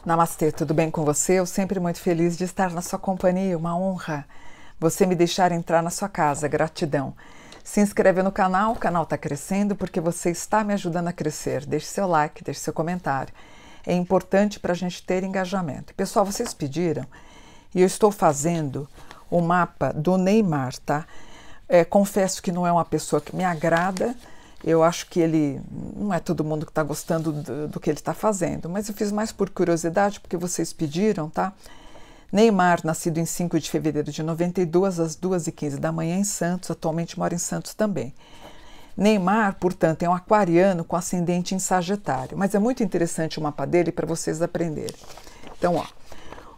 Namastê, tudo bem com você? Eu sempre muito feliz de estar na sua companhia, uma honra você me deixar entrar na sua casa, gratidão. Se inscreve no canal, o canal está crescendo porque você está me ajudando a crescer. Deixe seu like, deixe seu comentário. É importante para a gente ter engajamento. Pessoal, vocês pediram e eu estou fazendo o mapa do Neymar, tá? Confesso que não é uma pessoa que me agrada. Eu acho que ele não é todo mundo que está gostando do que ele está fazendo, mas eu fiz mais por curiosidade, porque vocês pediram, tá? Neymar, nascido em 5 de fevereiro de 92, às 2h15 da manhã em Santos, atualmente mora em Santos também. Neymar, portanto, é um aquariano com ascendente em Sagitário, mas é muito interessante o mapa dele para vocês aprenderem. Então, ó,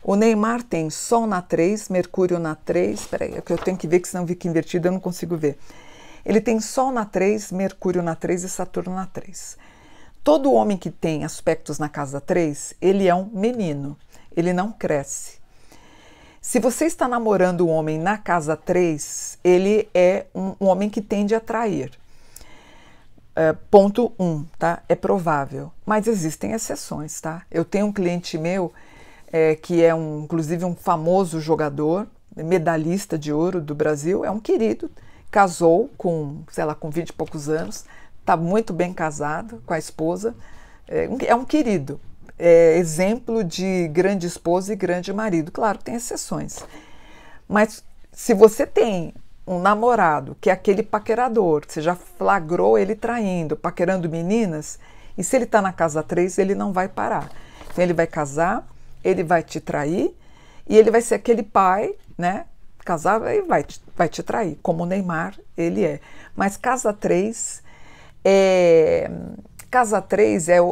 o Neymar tem Sol na 3, Mercúrio na 3, peraí, é que eu tenho que ver, que senão fica invertido, eu não consigo ver. Ele tem Sol na 3, Mercúrio na 3 e Saturno na 3. Todo homem que tem aspectos na casa 3, ele é um menino, ele não cresce. Se você está namorando um homem na casa 3, ele é um homem que tende a atrair. Ponto 1, tá? É provável, mas existem exceções, tá? Eu tenho um cliente meu que é inclusive um famoso jogador, medalhista de ouro do Brasil, é um querido, casou com, sei lá, com 20 e poucos anos, está muito bem casado com a esposa, é um querido, exemplo de grande esposa e grande marido. Claro, tem exceções, mas se você tem um namorado que é aquele paquerador, você já flagrou ele traindo, paquerando meninas, e se ele está na casa 3, ele não vai parar. Então ele vai casar, ele vai te trair, e ele vai ser aquele pai, né? Casar e vai te trair, como o Neymar ele é. Mas casa 3 é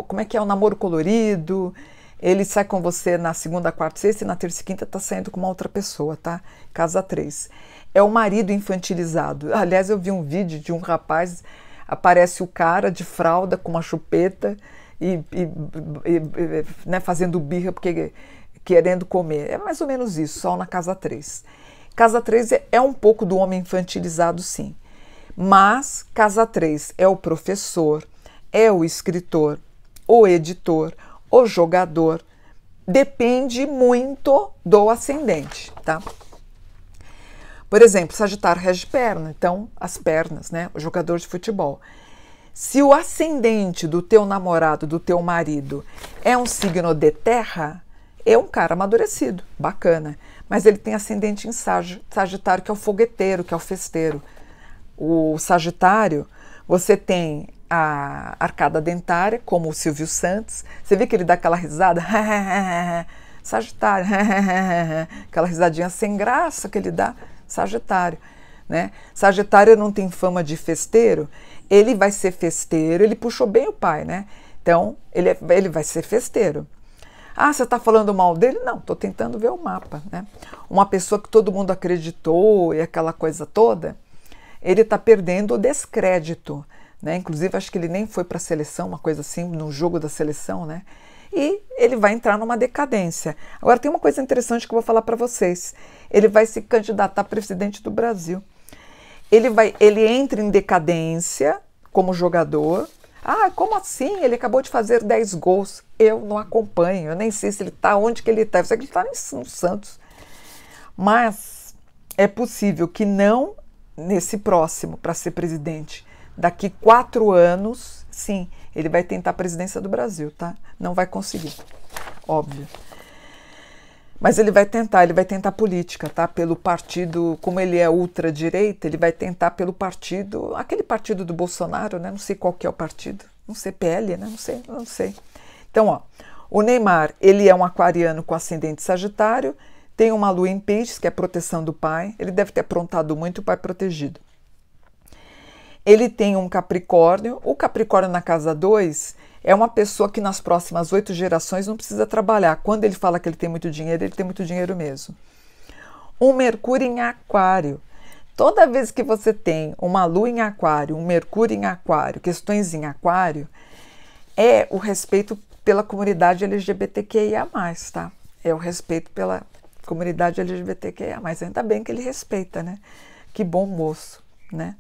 como é que é o namoro colorido, ele sai com você na segunda, quarta, sexta e na terça e quinta tá saindo com uma outra pessoa, tá? Casa 3. É o marido infantilizado. Aliás, eu vi um vídeo de um rapaz, aparece o cara de fralda com uma chupeta né, fazendo birra porque querendo comer. É mais ou menos isso, Sol na casa 3. Casa 3 é um pouco do homem infantilizado, sim. Mas casa 3 é o professor, é o escritor, o editor, o jogador. Depende muito do ascendente, tá? Por exemplo, Sagitário rege perna, então as pernas, né? O jogador de futebol. Se o ascendente do teu namorado, do teu marido, é um signo de terra, é um cara amadurecido, bacana. Mas ele tem ascendente em Sagitário, que é o fogueteiro, que é o festeiro. O Sagitário, você tem a arcada dentária, como o Silvio Santos. Você vê que ele dá aquela risada? Sagitário, aquela risadinha sem graça que ele dá, Sagitário. Né? Sagitário não tem fama de festeiro, ele vai ser festeiro, ele puxou bem o pai, né? Então, ele vai ser festeiro. Ah, você está falando mal dele? Não, estou tentando ver o mapa, né? Uma pessoa que todo mundo acreditou e aquela coisa toda, ele está perdendo o descrédito, né? Inclusive, acho que ele nem foi para a seleção, uma coisa assim, no jogo da seleção, né? E ele vai entrar numa decadência. Agora, tem uma coisa interessante que eu vou falar para vocês. Ele vai se candidatar a presidente do Brasil. Ele entra em decadência como jogador. Ah, como assim? Ele acabou de fazer 10 gols. Eu não acompanho, eu nem sei se ele está, onde que ele está. Eu sei que ele está no Santos. Mas é possível que não nesse próximo, para ser presidente. Daqui 4 anos, sim, ele vai tentar a presidência do Brasil, tá? Não vai conseguir, óbvio. Mas ele vai tentar política, tá? Pelo partido, como ele é ultradireita, ele vai tentar pelo partido, aquele partido do Bolsonaro, né? Não sei qual que é o partido, não sei, PL, né? Não sei. Então, ó, o Neymar, ele é um aquariano com ascendente Sagitário, tem uma lua em Peixes, que é a proteção do pai, ele deve ter aprontado muito, o pai protegido. Ele tem um Capricórnio, o Capricórnio na casa 2 é uma pessoa que nas próximas 8 gerações não precisa trabalhar. Quando ele fala que ele tem muito dinheiro, ele tem muito dinheiro mesmo. Um Mercúrio em Aquário. Toda vez que você tem uma Lua em Aquário, um Mercúrio em Aquário, questões em Aquário, é o respeito pela comunidade LGBTQIA+, tá? É o respeito pela comunidade LGBTQIA+. Ainda bem que ele respeita, né? Que bom moço, né?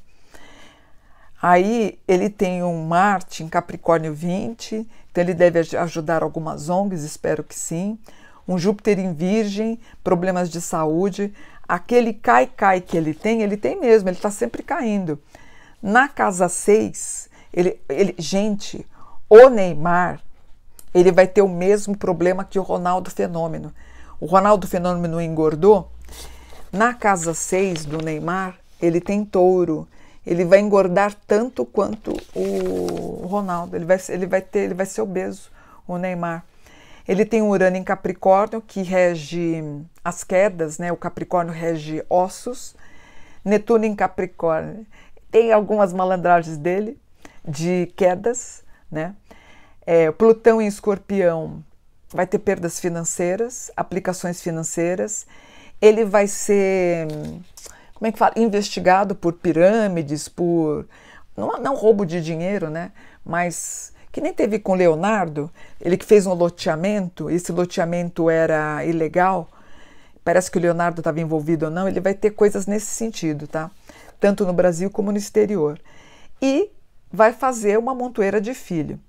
Aí ele tem um Marte em Capricórnio 20, então ele deve ajudar algumas ONGs, espero que sim. Um Júpiter em Virgem, problemas de saúde. Aquele cai que ele tem mesmo, ele está sempre caindo. Na casa 6, gente, o Neymar, ele vai ter o mesmo problema que o Ronaldo Fenômeno. O Ronaldo Fenômeno engordou. Na casa 6 do Neymar, ele tem touro. Ele vai engordar tanto quanto o Ronaldo. Ele vai ser obeso, o Neymar. Ele tem um Urano em Capricórnio, que rege as quedas, né? O Capricórnio rege ossos. Netuno em Capricórnio. Tem algumas malandragens dele, de quedas, né? Plutão em Escorpião vai ter perdas financeiras, aplicações financeiras. Ele vai ser, como é que fala? Investigado por pirâmides, por... Não roubo de dinheiro, né? Mas que nem teve com Leonardo, ele que fez um loteamento, esse loteamento era ilegal, parece que o Leonardo estava envolvido ou não, ele vai ter coisas nesse sentido, tá? Tanto no Brasil como no exterior. E vai fazer uma montoeira de filho.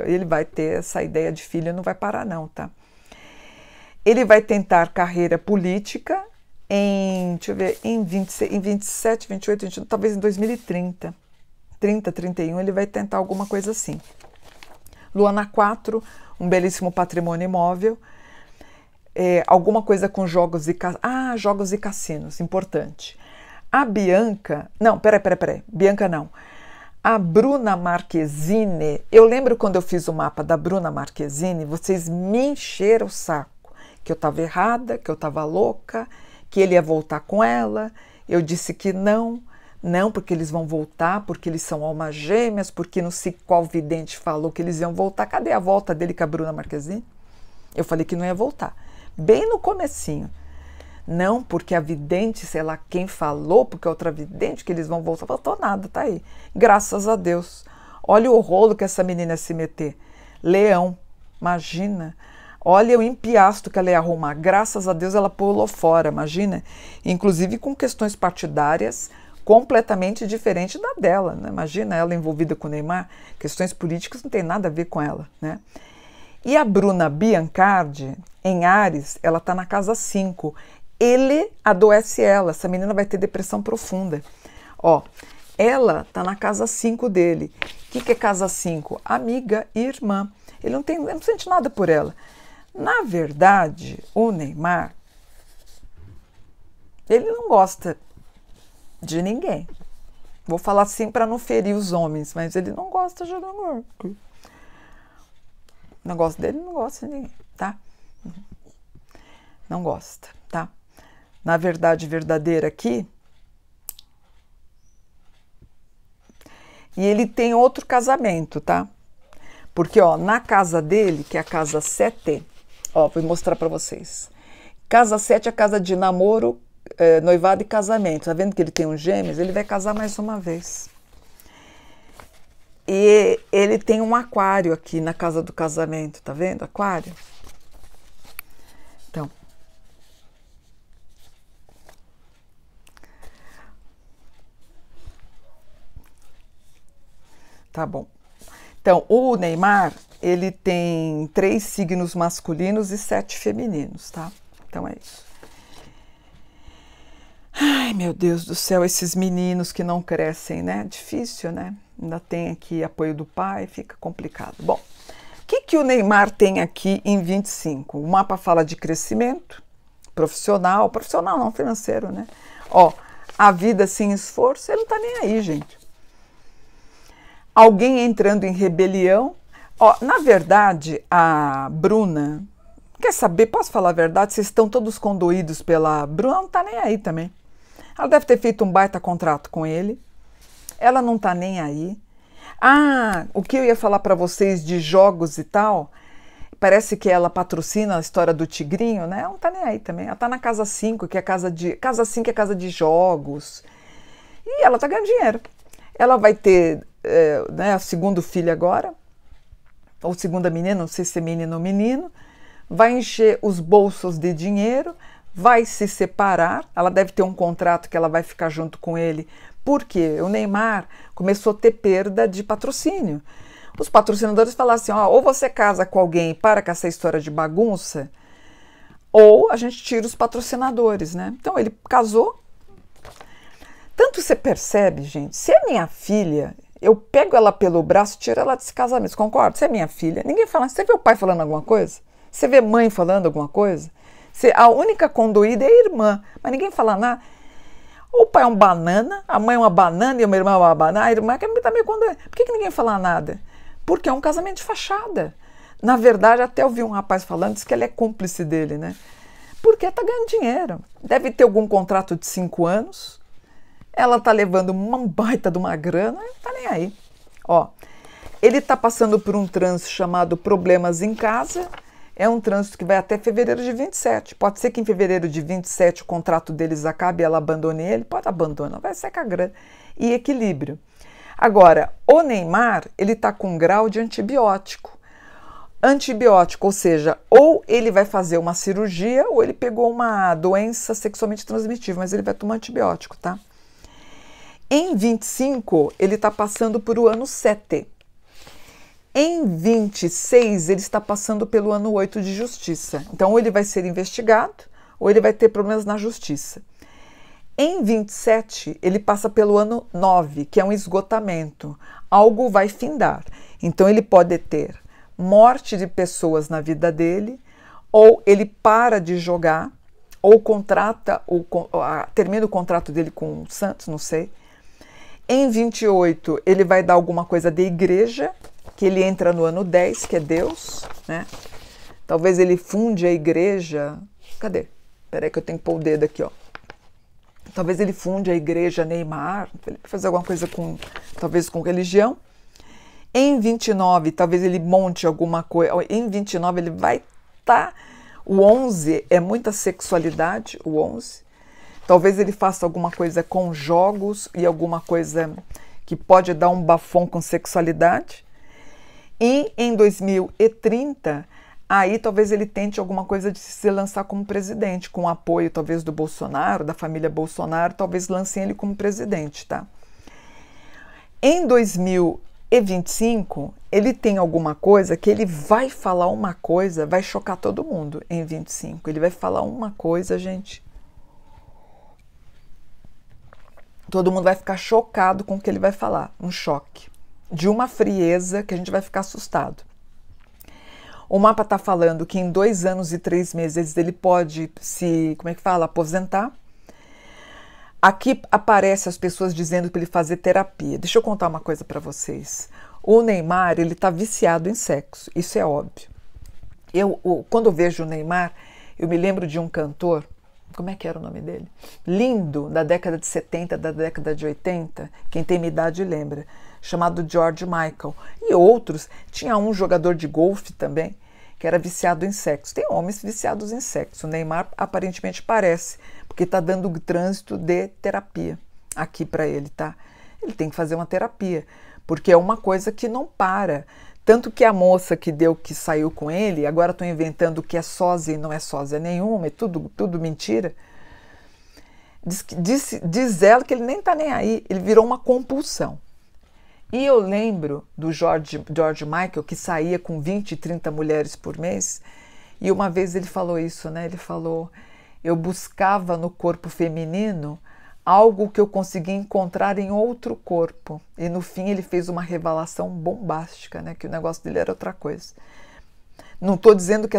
Ele vai ter essa ideia de filho, não vai parar não, tá? Ele vai tentar carreira política em 27, 28, 29, talvez em 2030. 30, 31, ele vai tentar alguma coisa assim. Lua na 4, um belíssimo patrimônio imóvel. Alguma coisa com jogos e cassinos, importante. A Bianca... Não, peraí. Bianca não. A Bruna Marquezine, eu lembro quando eu fiz o mapa da Bruna Marquezine, vocês me encheram o saco, que eu estava errada, que eu estava louca, que ele ia voltar com ela. Eu disse que não, porque eles vão voltar, porque eles são almas gêmeas, porque não sei qual vidente falou que eles iam voltar. Cadê a volta dele com a Bruna Marquezine? Eu falei que não ia voltar, bem no comecinho. Não, porque a vidente, sei lá quem falou, porque a outra vidente que eles vão voltar. Faltou nada, tá aí. Graças a Deus. Olha o rolo que essa menina ia se meter. Leão, imagina. Olha o empiastro que ela ia arrumar. Graças a Deus ela pulou fora, imagina. Inclusive com questões partidárias completamente diferentes da dela, né? Imagina ela envolvida com o Neymar. Questões políticas não tem nada a ver com ela, né? E a Bruna Biancardi, em Áries, ela está na casa 5. Ele adoece ela, essa menina vai ter depressão profunda. Ó, ela tá na casa 5 dele. O que é casa 5? Amiga, irmã. Ele não sente nada por ela. Na verdade, o Neymar, ele não gosta de ninguém. Vou falar assim para não ferir os homens, mas ele não gosta de ninguém. O negócio dele não gosta de ninguém, tá? Não gosta, tá? Na verdade verdadeira aqui. E ele tem outro casamento, tá? Porque, ó, na casa dele, que é a casa 7, ó, vou mostrar para vocês. Casa 7 é a casa de namoro, noivado e casamento. Tá vendo que ele tem um gêmeos? Ele vai casar mais uma vez. E ele tem um aquário aqui na casa do casamento, tá vendo? Aquário. Então. Tá bom. Então, o Neymar, ele tem 3 signos masculinos e 7 femininos, tá? Então é isso. Ai, meu Deus do céu, esses meninos que não crescem, né? Difícil, né? Ainda tem aqui apoio do pai, fica complicado. Bom, o que o Neymar tem aqui em 25? O mapa fala de crescimento profissional não, financeiro, né? Ó, a vida sem esforço, ele não tá nem aí, gente. Alguém entrando em rebelião. Ó, na verdade, a Bruna, quer saber, posso falar a verdade, vocês estão todos condoídos pela Bruna, não tá nem aí também. Ela deve ter feito um baita contrato com ele. Ela não tá nem aí. Ah, o que eu ia falar para vocês de jogos e tal, parece que ela patrocina a história do tigrinho, né? Ela não tá nem aí também. Ela tá na casa 5, que é casa 5 é casa de jogos. E ela tá ganhando dinheiro. Ela vai ter né, a segundo filho agora, ou segunda menina, não sei se é menino ou menino, vai encher os bolsos de dinheiro, vai se separar, ela deve ter um contrato que ela vai ficar junto com ele, porque o Neymar começou a ter perda de patrocínio. Os patrocinadores falaram assim, ó, ou você casa com alguém e para com essa história de bagunça, ou a gente tira os patrocinadores, né? Então ele casou. Tanto você percebe, gente, se é minha filha, eu pego ela pelo braço e tiro ela desse casamento, concorda? Se é minha filha, ninguém fala, você vê o pai falando alguma coisa? Você vê mãe falando alguma coisa? A única condoída é a irmã, mas ninguém fala nada. O pai é um banana, a mãe é uma banana e a irmã é uma banana, a irmã está meio condoída. Por que ninguém fala nada? Porque é um casamento de fachada. Na verdade, até eu vi um rapaz falando, disse que ele é cúmplice dele, né? Porque está ganhando dinheiro. Deve ter algum contrato de 5 anos, ela está levando uma baita de uma grana, não está nem aí. Ó, ele está passando por um trânsito chamado Problemas em Casa. É um trânsito que vai até fevereiro de 27. Pode ser que em fevereiro de 27 o contrato deles acabe e ela abandone ele. Pode abandonar, vai ser com a grana. E equilíbrio. Agora, o Neymar, ele está com um grau de antibiótico. Antibiótico, ou seja, ou ele vai fazer uma cirurgia ou ele pegou uma doença sexualmente transmitível, mas ele vai tomar antibiótico, tá? Em 25, ele está passando por o ano 7. Em 26, ele está passando pelo ano 8 de justiça. Então, ou ele vai ser investigado, ou ele vai ter problemas na justiça. Em 27, ele passa pelo ano 9, que é um esgotamento. Algo vai findar. Então, ele pode ter morte de pessoas na vida dele, ou ele para de jogar, ou termina o contrato dele com o Santos, não sei. Em 28, ele vai dar alguma coisa de igreja, que ele entra no ano 10, que é Deus, né? Talvez ele funde a igreja. Cadê? Peraí que eu tenho que pôr o dedo aqui, ó. Talvez ele funde a igreja Neymar, ele vai fazer alguma coisa talvez com religião. Em 29, talvez ele monte alguma coisa. Em 29, ele vai estar. O 11 é muita sexualidade, o 11. Talvez ele faça alguma coisa com jogos e alguma coisa que pode dar um bafão com sexualidade. E em 2030, aí talvez ele tente alguma coisa de se lançar como presidente, com apoio talvez do Bolsonaro, da família Bolsonaro, talvez lancem ele como presidente, tá? Em 2025, ele tem alguma coisa que ele vai falar uma coisa, vai chocar todo mundo em 25. Ele vai falar uma coisa, gente. Todo mundo vai ficar chocado com o que ele vai falar, um choque. De uma frieza que a gente vai ficar assustado. O mapa está falando que em 2 anos e 3 meses ele pode aposentar. Aqui aparece as pessoas dizendo para ele fazer terapia. Deixa eu contar uma coisa para vocês. O Neymar, ele está viciado em sexo, isso é óbvio. Quando eu vejo o Neymar, eu me lembro de um cantor, como é que era o nome dele? Lindo, da década de 70, da década de 80, quem tem minha idade lembra, chamado George Michael. E outros, tinha um jogador de golfe também, que era viciado em sexo. Tem homens viciados em sexo. O Neymar aparentemente parece, porque está dando trânsito de terapia aqui para ele, tá? Ele tem que fazer uma terapia, porque é uma coisa que não para. Tanto que a moça que saiu com ele, agora estão inventando que é sósia e não é sósia nenhuma, é tudo mentira. Diz ela que ele nem está nem aí, ele virou uma compulsão. E eu lembro do George Michael, que saía com 20, 30 mulheres por mês, e uma vez ele falou isso, né? Ele falou, eu buscava no corpo feminino algo que eu conseguia encontrar em outro corpo. E no fim ele fez uma revelação bombástica, né? Que o negócio dele era outra coisa. Não estou dizendo que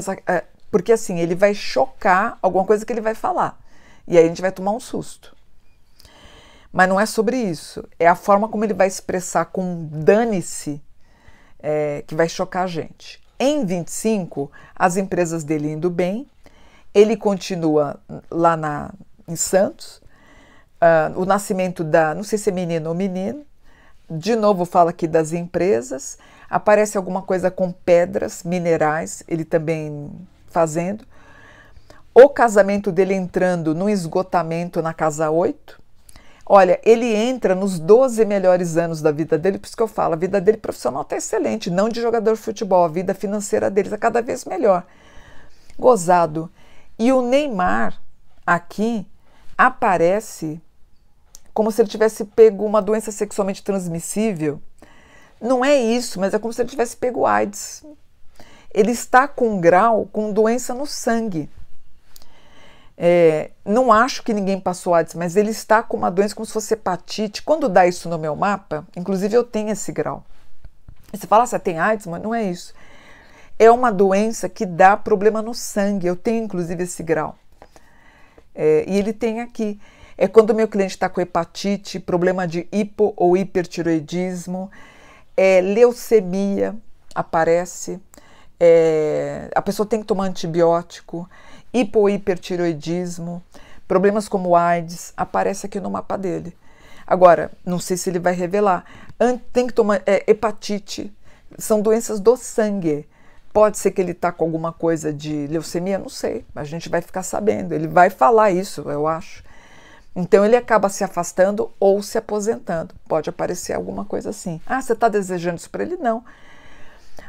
porque assim, ele vai chocar alguma coisa que ele vai falar. E aí a gente vai tomar um susto. Mas não é sobre isso. É a forma como ele vai expressar com dane-se que vai chocar a gente. Em 25, as empresas dele indo bem. Ele continua lá em Santos. O nascimento não sei se é menino ou menino. De novo fala aqui das empresas. Aparece alguma coisa com pedras, minerais. Ele também fazendo. O casamento dele entrando no esgotamento na casa 8. Olha, ele entra nos 12 melhores anos da vida dele, por isso que eu falo, a vida dele profissional está excelente, não de jogador de futebol, a vida financeira dele está cada vez melhor. Gozado. E o Neymar, aqui aparece como se ele tivesse pego uma doença sexualmente transmissível. Não é isso, mas é como se ele tivesse pego AIDS. Ele está com um grau com doença no sangue. Não acho que ninguém passou AIDS, mas ele está com uma doença como se fosse hepatite. Quando dá isso no meu mapa, inclusive eu tenho esse grau. Você fala, você tem AIDS? Mas não é isso. É uma doença que dá problema no sangue. Eu tenho inclusive esse grau. E ele tem aqui. É quando o meu cliente está com hepatite, problema de hipo ou hipertiroidismo, leucemia aparece, a pessoa tem que tomar antibiótico, hipo ou hipertiroidismo, problemas como AIDS, aparece aqui no mapa dele. Agora, não sei se ele vai revelar. Tem que tomar hepatite, são doenças do sangue. Pode ser que ele está com alguma coisa de leucemia, não sei, a gente vai ficar sabendo. Ele vai falar isso, eu acho. Então ele acaba se afastando ou se aposentando. Pode aparecer alguma coisa assim. Ah, você está desejando isso para ele? Não.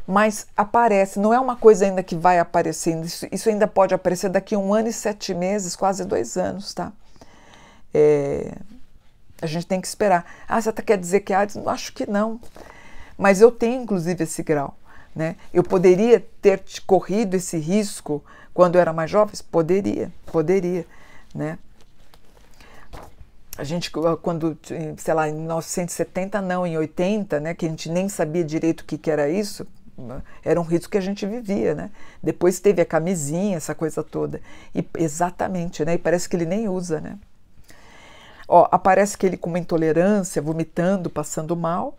Mas aparece, não é uma coisa ainda que vai aparecendo. Isso ainda pode aparecer daqui a 1 ano e 7 meses, quase 2 anos, tá? A gente tem que esperar. Ah, você quer dizer que AIDS? Acho que não. Mas eu tenho inclusive esse grau, né? Eu poderia ter corrido esse risco quando eu era mais jovem? Poderia, né? A gente, quando, sei lá, em 1970, não, em 80, né, que a gente nem sabia direito o que era isso, era um risco que a gente vivia, né? Depois teve a camisinha, essa coisa toda. Exatamente, né? E parece que ele nem usa, né? Aparece que ele com uma intolerância, vomitando, passando mal.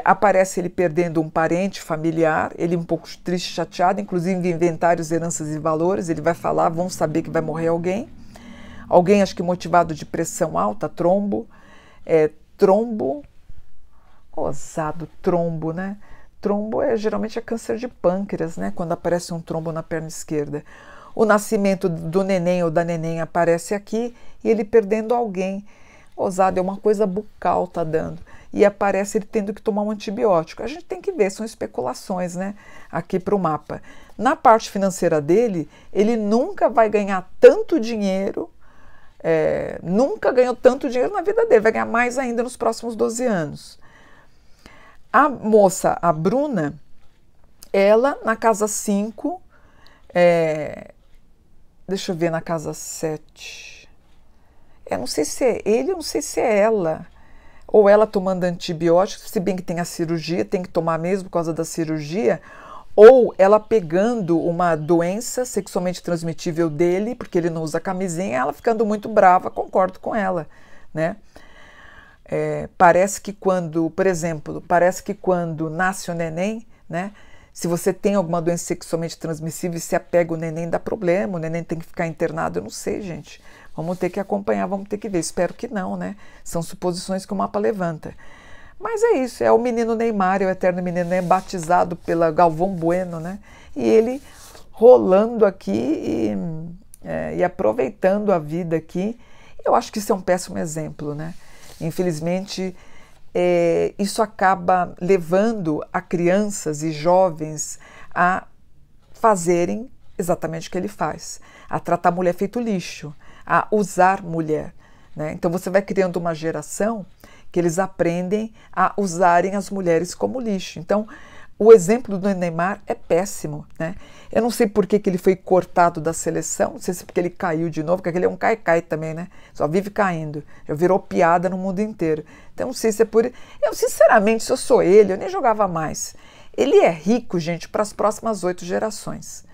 Aparece ele perdendo um parente familiar, ele um pouco triste, chateado, inclusive em inventários, heranças e valores, ele vai falar, vão saber que vai morrer alguém. Alguém, acho que motivado de pressão alta, trombo, ousado, trombo, né? Trombo geralmente é câncer de pâncreas, né? Quando aparece um trombo na perna esquerda. O nascimento do neném ou da neném aparece aqui e ele perdendo alguém. Ousado, é uma coisa bucal, tá dando. E aparece ele tendo que tomar um antibiótico. A gente tem que ver, são especulações, né? Aqui para o mapa. Na parte financeira dele, ele nunca vai ganhar tanto dinheiro. Nunca ganhou tanto dinheiro na vida dele, vai ganhar mais ainda nos próximos 12 anos. A moça, a Bruna, ela na casa 5, deixa eu ver, na casa 7, não sei se é ele, eu não sei se é ela, ou ela tomando antibióticos, se bem que tem a cirurgia, tem que tomar mesmo por causa da cirurgia, ou ela pegando uma doença sexualmente transmitível dele, porque ele não usa camisinha, ela ficando muito brava, concordo com ela, né? Parece que quando, por exemplo, quando nasce o neném, né? Se você tem alguma doença sexualmente transmissível e se apega o neném, dá problema, o neném tem que ficar internado, eu não sei, gente. Vamos ter que acompanhar, vamos ter que ver, espero que não, né? São suposições que o mapa levanta. Mas é isso, é o menino Neymar, é o eterno menino, né, batizado pela Galvão Bueno, né? E ele rolando aqui e aproveitando a vida aqui. Eu acho que isso é um péssimo exemplo, né? Infelizmente, isso acaba levando a crianças e jovens a fazerem exatamente o que ele faz, a tratar a mulher feito lixo, a usar mulher, né? Então você vai criando uma geração que eles aprendem a usarem as mulheres como lixo. Então, o exemplo do Neymar é péssimo, né? Eu não sei por que ele foi cortado da seleção, não sei se porque ele caiu de novo, porque ele é um cai-cai também, né? Só vive caindo, já virou piada no mundo inteiro. Então, não sei se é por... Eu, sinceramente, se eu sou ele, eu nem jogava mais. Ele é rico, gente, para as próximas 8 gerações.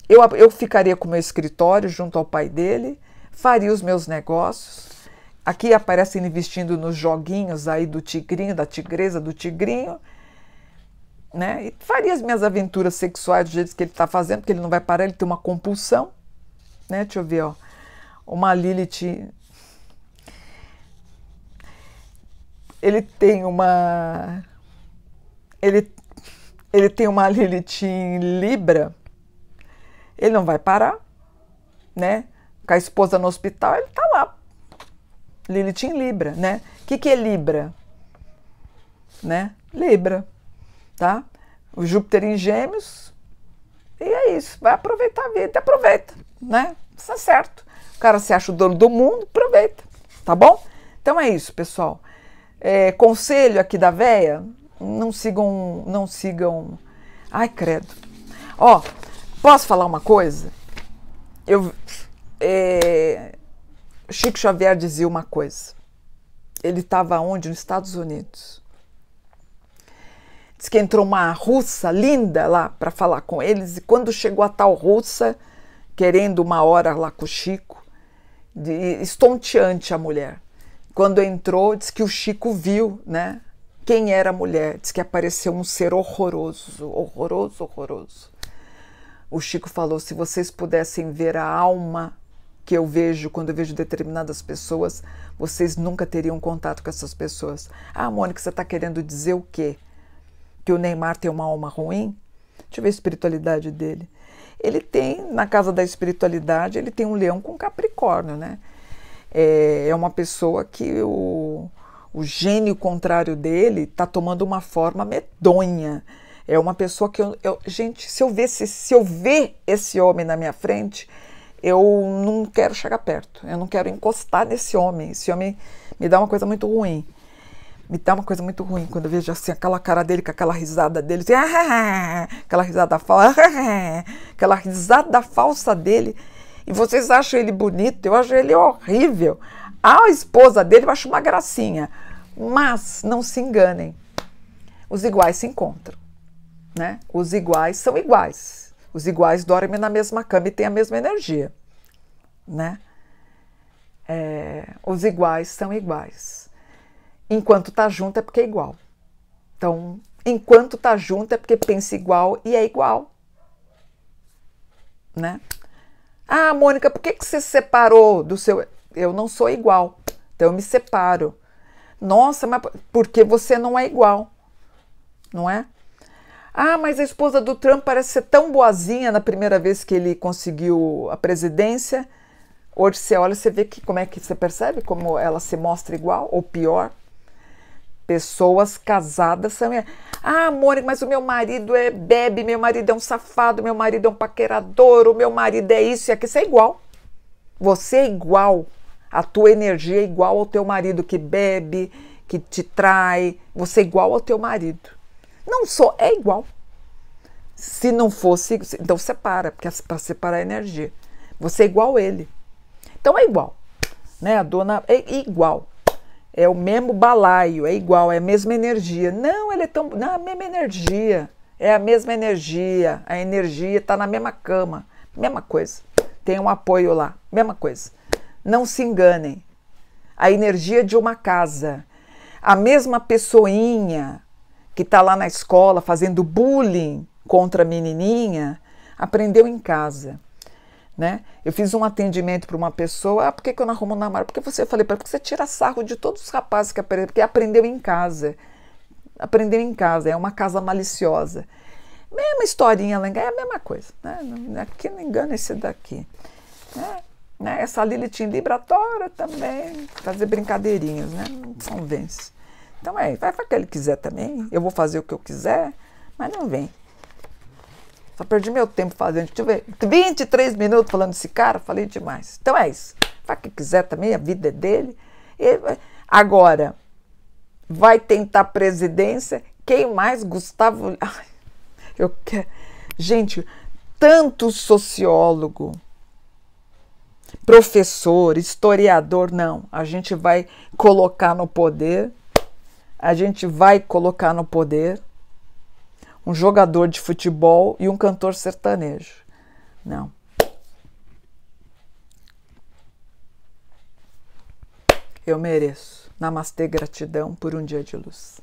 Eu ficaria com o meu escritório junto ao pai dele, faria os meus negócios. Aqui aparece ele investindo nos joguinhos aí do tigrinho, da tigresa, do tigrinho, né? E faria as minhas aventuras sexuais do jeito que ele está fazendo, porque ele não vai parar, ele tem uma compulsão, né? Deixa eu ver, ó. Uma Lilith... Ele tem uma... Ele tem uma Lilith em Libra, ele não vai parar, né? Com a esposa no hospital, ele tá lá. Lilith em Libra, né? O que é Libra? Né? Libra, tá? O Júpiter em Gêmeos, e é isso. Vai aproveitar a vida, aproveita, né? Está certo. cara se acha o dono do mundo, aproveita, tá bom? Então é isso, pessoal. Conselho aqui da véia, não sigam, ai credo. Ó, posso falar uma coisa? Chico Xavier dizia uma coisa. Ele estava onde? Nos Estados Unidos. Diz que entrou uma russa linda lá para falar com eles, e quando chegou a tal russa, querendo uma hora lá com o Chico, estonteante a mulher. Quando entrou, diz que o Chico viu, né, quem era a mulher. Diz que apareceu um ser horroroso, horroroso, horroroso. O Chico falou, se vocês pudessem ver a alma que eu vejo quando eu vejo determinadas pessoas, vocês nunca teriam contato com essas pessoas. Ah, Mônica, você está querendo dizer o quê? Que o Neymar tem uma alma ruim? Deixa eu ver a espiritualidade dele. Ele tem, na casa da espiritualidade, ele tem um leão com Capricórnio, né? É uma pessoa que o gênio contrário dele está tomando uma forma medonha. É uma pessoa que gente, se eu ver esse homem na minha frente, eu não quero chegar perto, eu não quero encostar nesse homem. Esse homem me dá uma coisa muito ruim. Me dá uma coisa muito ruim quando eu vejo assim aquela cara dele, com aquela risada dele, assim, aquela risada falsa, aquela risada falsa dele. E vocês acham ele bonito? Eu acho ele horrível. A esposa dele eu acho uma gracinha. Mas não se enganem, os iguais se encontram, né? Os iguais são iguais. Os iguais dormem na mesma cama e têm a mesma energia, né? Os iguais são iguais. Enquanto tá junto é porque é igual. Então, enquanto tá junto é porque pensa igual e é igual, né? Ah, Mônica, por que você se separou do seu... Eu não sou igual, então eu me separo. Nossa, mas porque você não é igual, não é? Ah, mas a esposa do Trump parece ser tão boazinha na primeira vez que ele conseguiu a presidência. Hoje você olha, você vê como é que você percebe como ela se mostra igual ou pior. Pessoas casadas são... Ah, Mônica, mas o meu marido bebe, meu marido é um safado, meu marido é um paquerador, o meu marido é isso e aquilo. Você é igual. Você é igual. A tua energia é igual ao teu marido que bebe, que te trai. Você é igual ao teu marido. Não sou, é igual. Se não fosse, então separa, porque é para separar a energia. Você é igual a ele. Então é igual, né? A dona é igual. É o mesmo balaio, é igual, é a mesma energia. Não, ele é tão... Não, a mesma energia. É a mesma energia. A energia está na mesma cama. Mesma coisa. Tem um apoio lá. Mesma coisa. Não se enganem. A energia de uma casa. A mesma pessoinha que está lá na escola fazendo bullying contra a menininha, aprendeu em casa. Né? Eu fiz um atendimento para uma pessoa, por que eu não arrumo um namorado? Porque eu falei para ela, porque você tira sarro de todos os rapazes que aprendem, porque aprendeu em casa. Aprendeu em casa, é uma casa maliciosa. Mesma historinha, é a mesma coisa. Né? Aqui não engana esse daqui. Né? Essa Lilith em Libra adora também fazer brincadeirinhas, né? Não convence. Então vai o que ele quiser também, eu vou fazer o que eu quiser, mas não vem. Só perdi meu tempo fazendo, deixa eu ver, 23 minutos falando desse cara, falei demais. Então é isso, faz o que quiser também, a vida é dele. Agora, vai tentar presidência, quem mais? Gustavo... Ai, eu quero... Gente, tanto sociólogo, professor, historiador, não. A gente vai colocar no poder, um jogador de futebol e um cantor sertanejo. Não. Eu mereço. Namastê, gratidão por um dia de luz.